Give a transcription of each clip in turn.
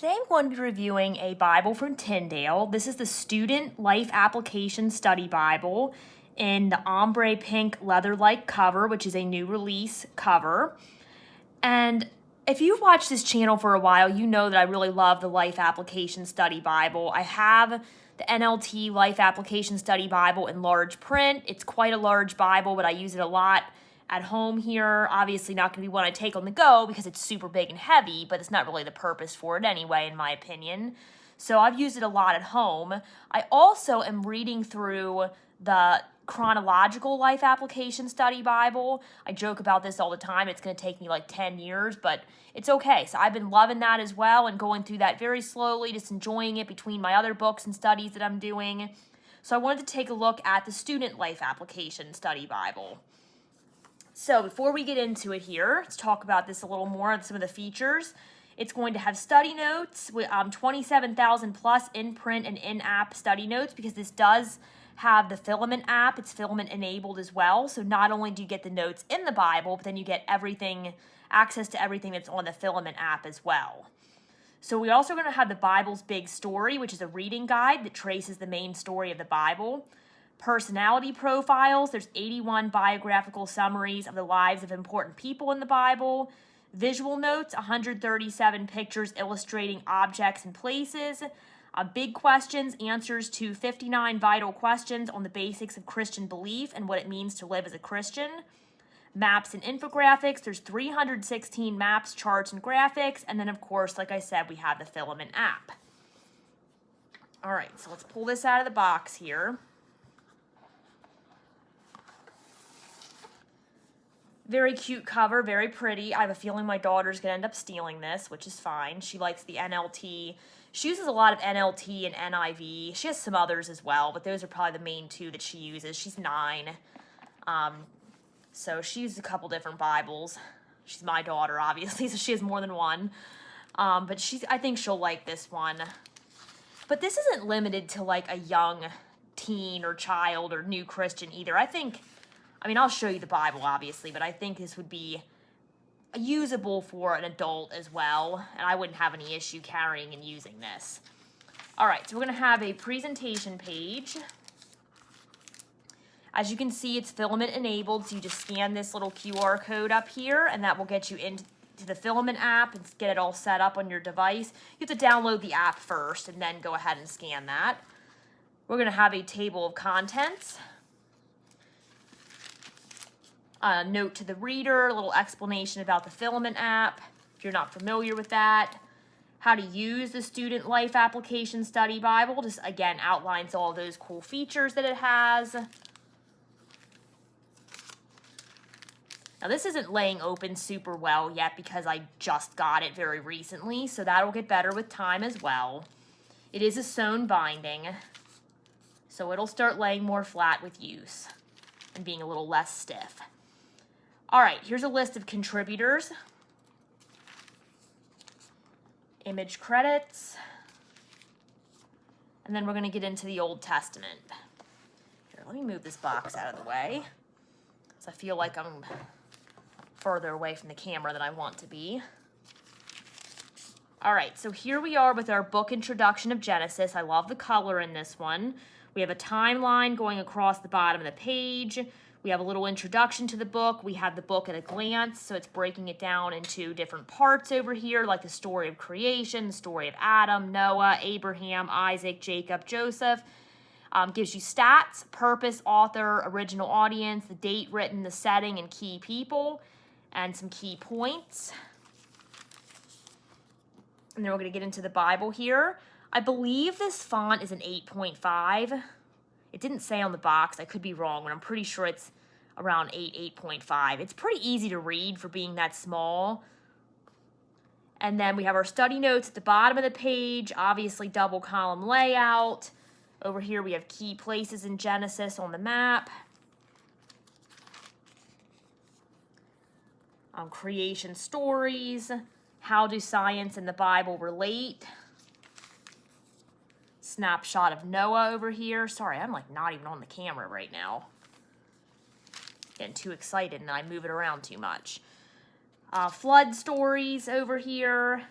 Today I'm going to be reviewing a Bible from Tyndale. This is the Student Life Application Study Bible in the ombre pink leather-like cover, which is a new release cover. And if you've watched this channel for a while, you know that I really love the Life Application Study Bible. I have the NLT Life Application Study Bible in large print. It's quite a large Bible, but I use it a lot at home here. Obviously not going to be one I take on the go because it's super big and heavy, but it's not really the purpose for it anyway, in my opinion. So I've used it a lot at home. I also am reading through the chronological Life Application Study Bible. I joke about this all the time. It's going to take me like 10 years, but it's okay. So I've been loving that as well and going through that very slowly, just enjoying it between my other books and studies that I'm doing. So I wanted to take a look at the Student Life Application Study Bible. So before we get into it here, let's talk about this a little more and some of the features. It's going to have study notes with 27,000 plus in-print and in-app study notes because this does have the Filament app. It's Filament enabled as well. So not only do you get the notes in the Bible, but then you get access to everything that's on the Filament app as well. So we're also going to have the Bible's Big Story, which is a reading guide that traces the main story of the Bible. Personality profiles, there's 81 biographical summaries of the lives of important people in the Bible. Visual notes, 137 pictures illustrating objects and places. Big questions, answers to 59 vital questions on the basics of Christian belief and what it means to live as a Christian. Maps and infographics, there's 316 maps, charts, and graphics. And then, of course, like I said, we have the Filament app. All right, so let's pull this out of the box here. Very cute cover, very pretty. I have a feeling my daughter's going to end up stealing this, which is fine. She likes the NLT. She uses a lot of NLT and NIV. She has some others as well, but those are probably the main two that she uses. She's 9. So she uses a couple different Bibles. She's my daughter, obviously, so she has more than one. But I think she'll like this one. But this isn't limited to like a young teen or child or new Christian either. I mean, I'll show you the Bible, obviously, but I think this would be usable for an adult as well, and I wouldn't have any issue carrying and using this. All right, so we're going to have a presentation page. As you can see, it's Filament enabled, so you just scan this little QR code up here, and that will get you into the Filament app and get it all set up on your device. You have to download the app first and then go ahead and scan that. We're going to have a table of contents. A note to the reader, a little explanation about the Filament app, if you're not familiar with that. How to use the Student Life Application Study Bible, just again outlines all those cool features that it has. Now this isn't laying open super well yet because I just got it very recently, so that'll get better with time as well. It is a sewn binding, so it'll start laying more flat with use and being a little less stiff. All right, here's a list of contributors. Image credits. And then we're going to get into the Old Testament. Here, let me move this box out of the way, because I feel like I'm further away from the camera than I want to be. All right, so here we are with our book introduction of Genesis. I love the color in this one. We have a timeline going across the bottom of the page. We have a little introduction to the book. We have the book at a glance, so it's breaking it down into different parts over here, like the story of creation, the story of Adam, Noah, Abraham, Isaac, Jacob, Joseph. Gives you stats, purpose, author, original audience, the date written, the setting, and key people, and some key points. And then we're going to get into the Bible here. I believe this font is an 8.5. It didn't say on the box. I could be wrong, but I'm pretty sure it's around 8.5. It's pretty easy to read for being that small. And then we have our study notes at the bottom of the page, obviously double column layout. Over here we have key places in Genesis on the map. Creation stories. How do science and the Bible relate? Snapshot of Noah over here. Sorry, I'm like not even on the camera right now. Getting too excited and I move it around too much. Flood stories over here.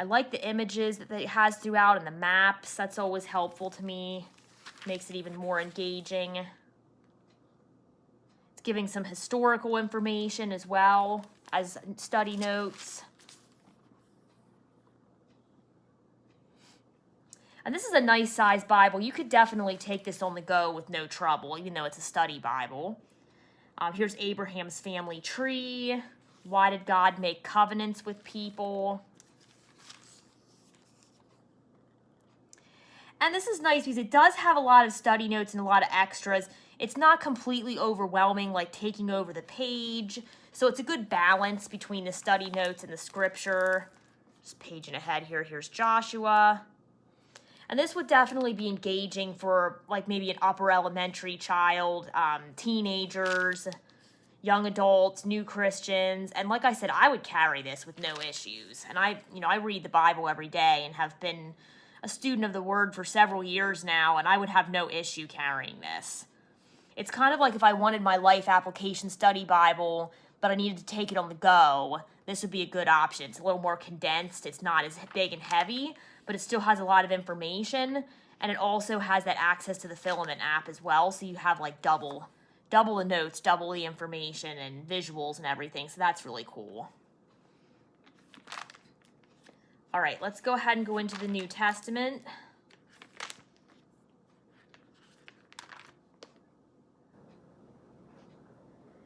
I like the images that it has throughout and the maps. That's always helpful to me. Makes it even more engaging. It's giving some historical information as well as study notes. And this is a nice size Bible. You could definitely take this on the go with no trouble, even though it's a study Bible. Here's Abraham's family tree. Why did God make covenants with people? And this is nice because it does have a lot of study notes and a lot of extras. It's not completely overwhelming, like taking over the page. So it's a good balance between the study notes and the scripture. Just paging ahead here. Here's Joshua. And this would definitely be engaging for like maybe an upper elementary child, teenagers, young adults, new Christians. And like I said, I would carry this with no issues. And I read the Bible every day and have been a student of the Word for several years now, and I would have no issue carrying this. It's kind of like if I wanted my life application study Bible, but I needed to take it on the go, this would be a good option. It's a little more condensed. It's not as big and heavy, but it still has a lot of information, and it also has that access to the Filament app as well, so you have like double the notes, double the information and visuals and everything, so that's really cool. All right, let's go ahead and go into the New Testament.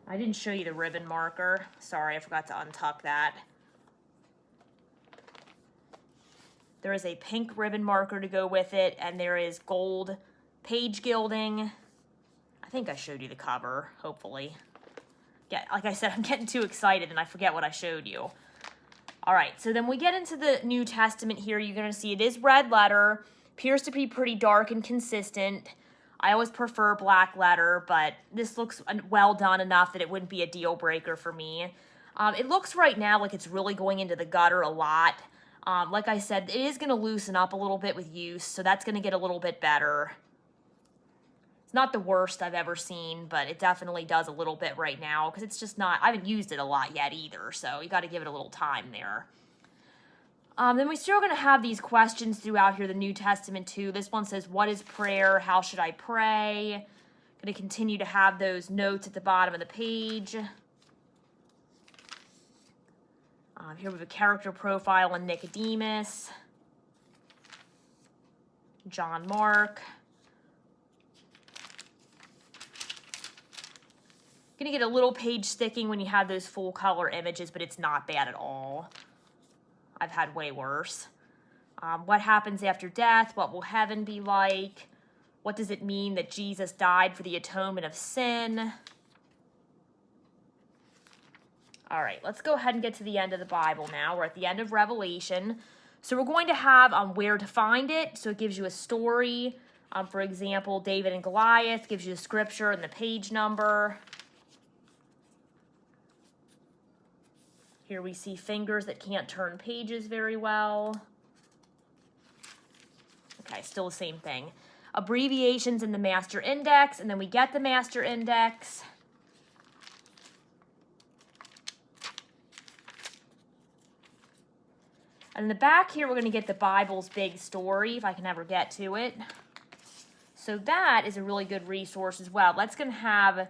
I didn't show you the ribbon marker. Sorry, I forgot to untuck that. There is a pink ribbon marker to go with it, and there is gold page gilding. I think I showed you the cover, hopefully. Yeah, like I said, I'm getting too excited and I forget what I showed you. All right, so then we get into the New Testament here. You're going to see it is red letter. Appears to be pretty dark and consistent. I always prefer black letter, but this looks well done enough that it wouldn't be a deal breaker for me. It looks right now like it's really going into the gutter a lot. Like I said, it is going to loosen up a little bit with use, so that's going to get a little bit better. It's not the worst I've ever seen, but it definitely does a little bit right now because it's just not, I haven't used it a lot yet either, so you got to give it a little time there. Then we're still going to have these questions throughout here, the New Testament too. This one says, what is prayer? How should I pray? Going to continue to have those notes at the bottom of the page. Here we have a character profile on Nicodemus, John Mark. Going to get a little page sticking when you have those full color images, but it's not bad at all. I've had way worse. What happens after death? What will heaven be like? What does it mean that Jesus died for the atonement of sin? All right, let's go ahead and get to the end of the Bible now. We're at the end of Revelation. So we're going to have where to find it. So it gives you a story. For example, David and Goliath gives you the scripture and the page number. Here we see fingers that can't turn pages very well. Okay, still the same thing. Abbreviations in the master index, and then we get the master index. And in the back here, we're going to get the Bible's big story, if I can ever get to it. So that is a really good resource as well. That's going to have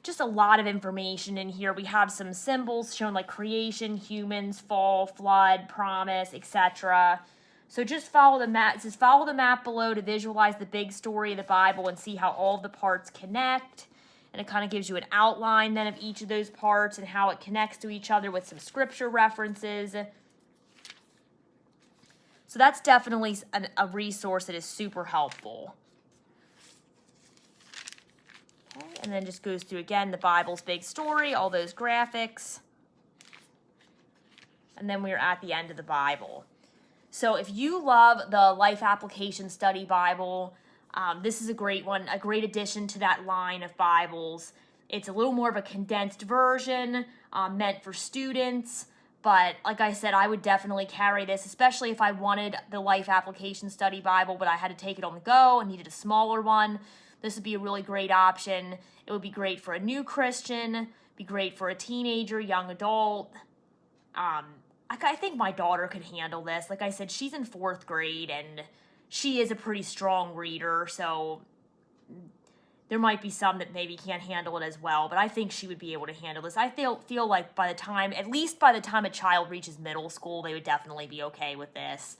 just a lot of information in here. We have some symbols showing like creation, humans, fall, flood, promise, etc. So just follow the map. It says follow the map below to visualize the big story of the Bible and see how all of the parts connect. And it kind of gives you an outline then of each of those parts and how it connects to each other with some scripture references. So that's definitely a resource that is super helpful. Okay, and then just goes through again the Bible's big story, all those graphics. And then we're at the end of the Bible. So if you love the Life Application Study Bible, this is a great one, a great addition to that line of Bibles. It's a little more of a condensed version meant for students. But like I said, I would definitely carry this, especially if I wanted the Life Application Study Bible, but I had to take it on the go and needed a smaller one. This would be a really great option. It would be great for a new Christian, be great for a teenager, young adult. I think my daughter could handle this. Like I said, she's in 4th grade and she is a pretty strong reader, so there might be some that maybe can't handle it as well, but I think she would be able to handle this. I feel like at least by the time a child reaches middle school, they would definitely be okay with this.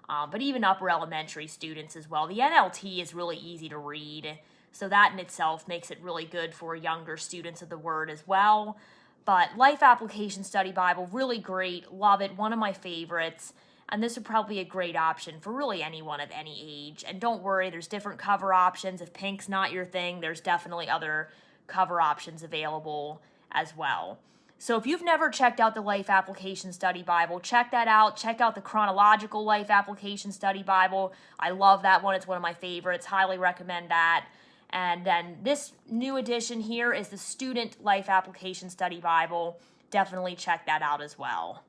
But even upper elementary students as well. The NLT is really easy to read, so that in itself makes it really good for younger students of the Word as well. But Life Application Study Bible, really great. Love it. One of my favorites. And this would probably be a great option for really anyone of any age. And don't worry, there's different cover options. If pink's not your thing, there's definitely other cover options available as well. So if you've never checked out the Life Application Study Bible, check that out. Check out the Chronological Life Application Study Bible. I love that one. It's one of my favorites. Highly recommend that. And then this new edition here is the Student Life Application Study Bible. Definitely check that out as well.